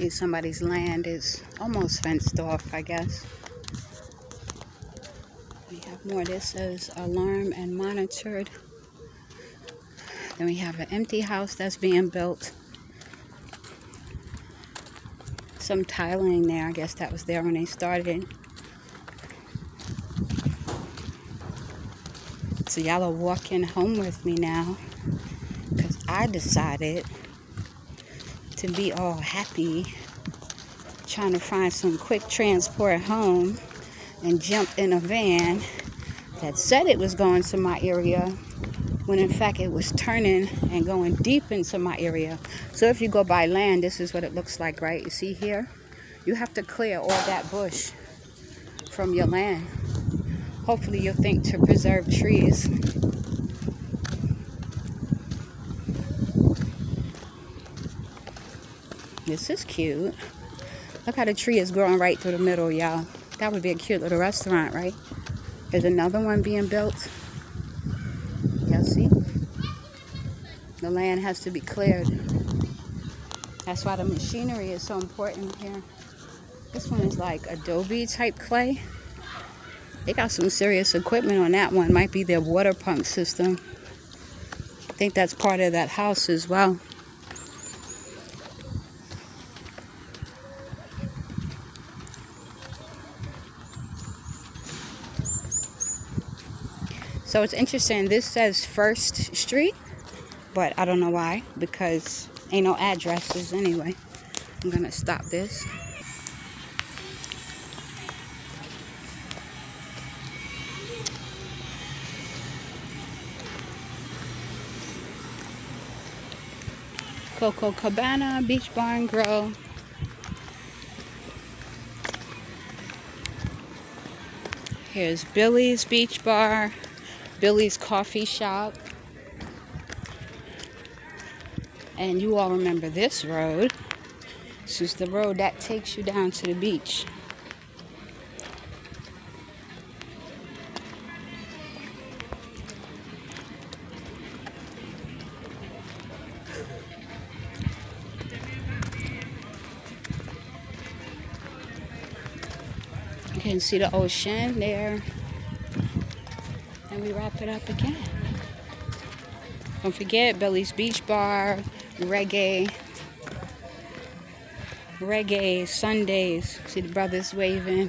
See, somebody's land is almost fenced off, I guess. We have more. This says alarm and monitored. Then we have an empty house that's being built. Some tiling there. I guess that was there when they started. So y'all are walking home with me now, because I decided to be all happy trying to find some quick transport home and jump in a van that said it was going to my area when in fact it was turning and going deep into my area. So if you go by land, this is what it looks like, right? You see here? You have to clear all that bush from your land. Hopefully you'll think to preserve trees. This is cute. Look how the tree is growing right through the middle, y'all. That would be a cute little restaurant, right? There's another one being built. Y'all see? The land has to be cleared. That's why the machinery is so important here. This one is like adobe type clay. They got some serious equipment on that one. Might be their water pump system. I think that's part of that house as well. So it's interesting. This says First Street, but I don't know why, because ain't no addresses anyway. I'm gonna stop this. Coco Cabana, Beach Bar and Grill. Here's Billy's Beach Bar, Billy's Coffee Shop. And you all remember this road. This is the road that takes you down to the beach. You can see the ocean there. And we wrap it up again. Don't forget Billy's Beach Bar, reggae Sundays. See the brothers waving.